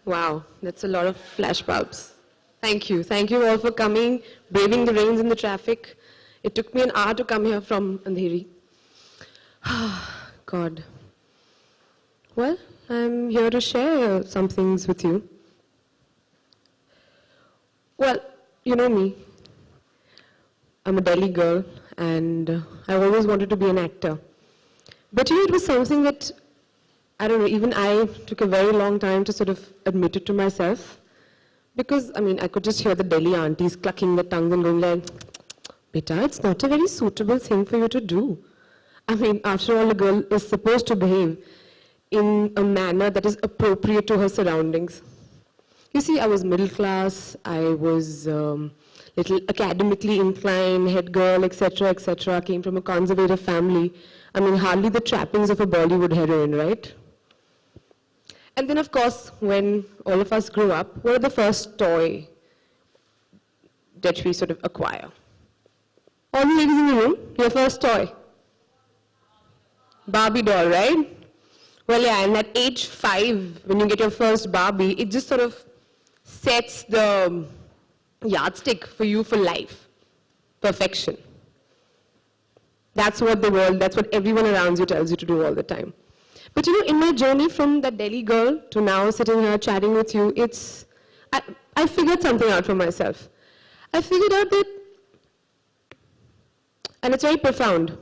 Wow, that's a lot of flashbulbs. Thank you. Thank you all for coming, braving the rains and the traffic. It took me an hour to come here from Andheri. God. Well, I'm here to share some things with you. Well, you know me. I'm a Delhi girl, and I always wanted to be an actor. But you know, it was something that, I don't know, even I took a very long time to sort of admit it to myself. Because, I mean, I could just hear the Delhi aunties clucking their tongues and going like, Beta, it's not a very suitable thing for you to do. I mean, after all, a girl is supposed to behave in a manner that is appropriate to her surroundings. You see, I was middle class, I was little academically inclined, head girl, etc., came from a conservative family. I mean, hardly the trappings of a Bollywood heroine, right? And then, of course, when all of us grew up, what are the first toy that we sort of acquire? All the ladies in the room, your first toy? Barbie doll, right? Well, yeah, and at age 5, when you get your first Barbie, it just sort of sets the yardstick for you for life. Perfection. That's what the world, that's what everyone around you tells you to do all the time. But you know, in my journey from that Delhi girl to now sitting here chatting with you, I figured something out for myself. I figured out that, and it's very profound,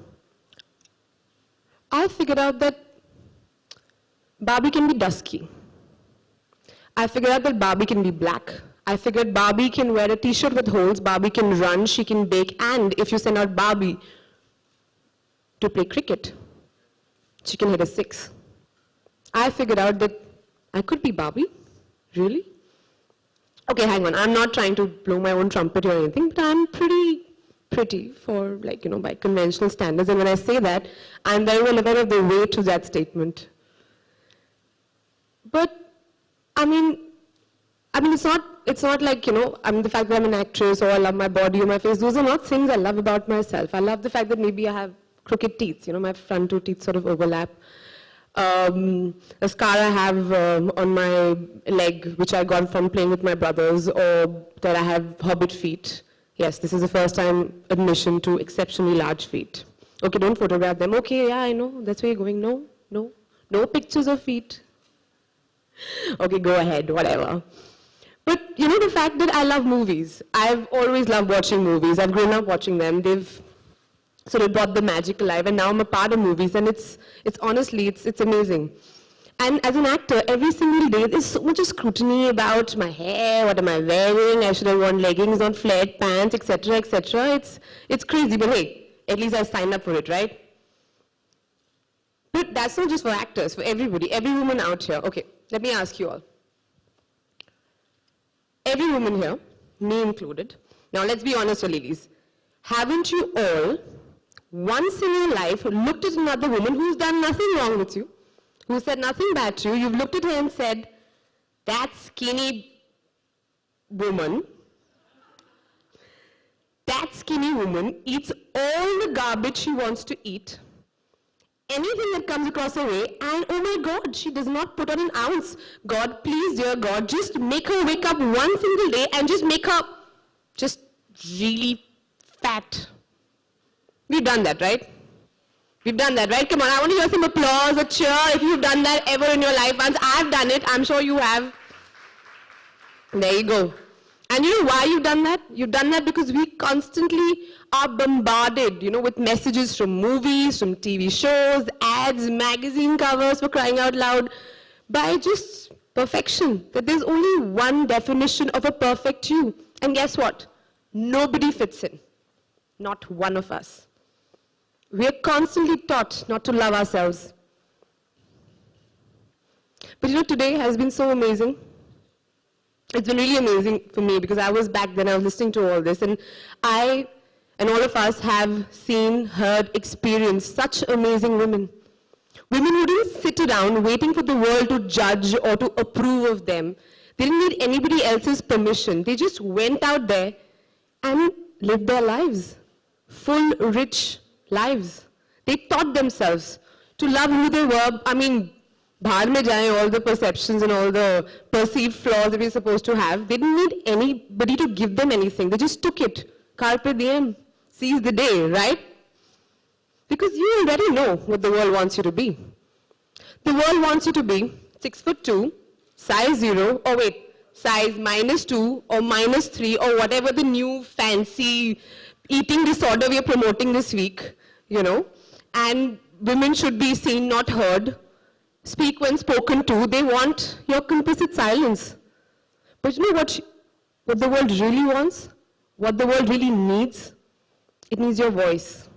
I figured out that Barbie can be dusky. I figured out that Barbie can be black. I figured Barbie can wear a t-shirt with holes, Barbie can run, she can bake, and if you send out Barbie to play cricket, she can hit a 6. I figured out that I could be Barbie. Really? Okay, hang on. I'm not trying to blow my own trumpet or anything, but I'm pretty for, like, you know, by conventional standards. And when I say that, I'm very well aware of the weight to that statement. But, I mean, it's not like, you know, I mean, the fact that I'm an actress or I love my body or my face, those are not things I love about myself. I love the fact that maybe I have crooked teeth, you know, my front 2 teeth sort of overlap. A scar I have on my leg, which I got from playing with my brothers, or that I have hobbit feet. Yes, this is the first time admission to exceptionally large feet. Okay, don't photograph them. Okay, yeah, I know, that's where you're going. No pictures of feet. Okay, go ahead, whatever. But you know, the fact that I love movies, I've always loved watching movies. I've grown up watching them. They've sort of brought the magic alive, and now I'm a part of movies, and it's honestly, it's amazing. And as an actor, every single day, there's so much scrutiny about my hair, what am I wearing, I should have worn leggings, not flared pants, etc., etc. It's crazy, but hey, at least I signed up for it, right? But that's not just for actors, for everybody, every woman out here. Okay, let me ask you all. Every woman here, me included, now let's be honest, ladies, haven't you all, once in your life, looked at another woman who's done nothing wrong with you, who said nothing bad to you, you've looked at her and said, that skinny woman eats all the garbage she wants to eat, anything that comes across her way, and oh my God, she does not put on an ounce. God, please, dear God, just make her wake up one single day and just make her just really fat. We've done that, right? We've done that, right? Come on, I want to hear some applause, a cheer if you've done that ever in your life. Once I've done it, I'm sure you have. There you go. And you know why you've done that? You've done that because we constantly are bombarded, you know, with messages from movies, from TV shows, ads, magazine covers, for crying out loud, by just perfection. That there's only one definition of a perfect you. And guess what? Nobody fits in. Not one of us. We are constantly taught not to love ourselves. But you know, today has been so amazing. It's been really amazing for me because I was back then, I was listening to all this, and I and all of us have seen, heard, experienced such amazing women. Women who didn't sit around waiting for the world to judge or to approve of them. They didn't need anybody else's permission. They just went out there and lived their lives. Full, rich lives. They taught themselves to love who they were. I mean, Bhar mein jaye, all the perceptions and all the perceived flaws that we're supposed to have. They didn't need anybody to give them anything. They just took it. Carpe diem, seize the day, right? Because you already know what the world wants you to be. The world wants you to be 6'2", size 0, or wait, size -2 or -3 or whatever the new fancy eating disorder we are promoting this week, you know. And women should be seen, not heard. Speak when spoken to. They want your complicit silence. But you know what the world really wants? What the world really needs? It needs your voice.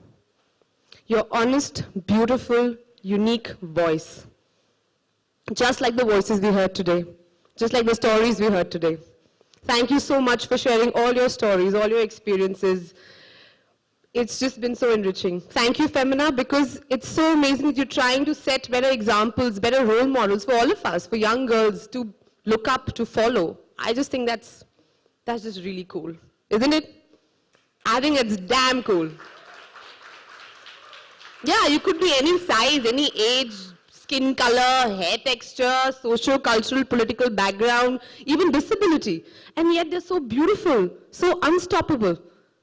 Your honest, beautiful, unique voice. Just like the voices we heard today. Just like the stories we heard today. Thank you so much for sharing all your stories, all your experiences. It's just been so enriching. Thank you, Femina, because it's so amazing that you're trying to set better examples, better role models for all of us, for young girls to look up, to follow. I just think that's just really cool, isn't it? I think it's damn cool. Yeah, you could be any size, any age, skin color, hair texture, socio-cultural, political background, even disability. And yet they're so beautiful, so unstoppable.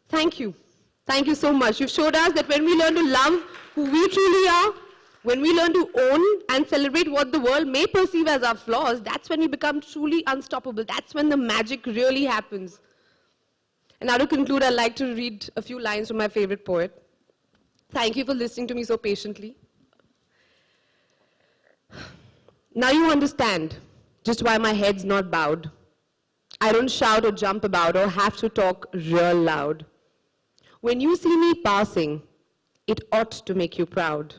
Thank you. Thank you so much. You've showed us that when we learn to love who we truly are, when we learn to own and celebrate what the world may perceive as our flaws, that's when we become truly unstoppable. That's when the magic really happens. And now to conclude, I'd like to read a few lines from my favorite poet. Thank you for listening to me so patiently. Now you understand just why my head's not bowed. I don't shout or jump about or have to talk real loud. When you see me passing, it ought to make you proud.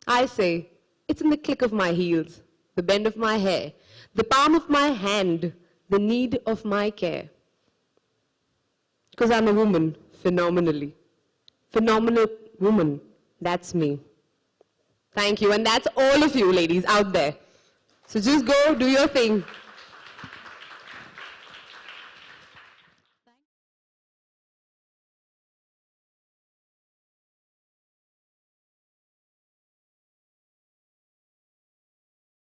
I say, it's in the click of my heels, the bend of my hair, the palm of my hand, the need of my care. Because I'm a woman, phenomenally. Phenomenal woman, that's me. Thank you, and that's all of you ladies out there. So just go do your thing.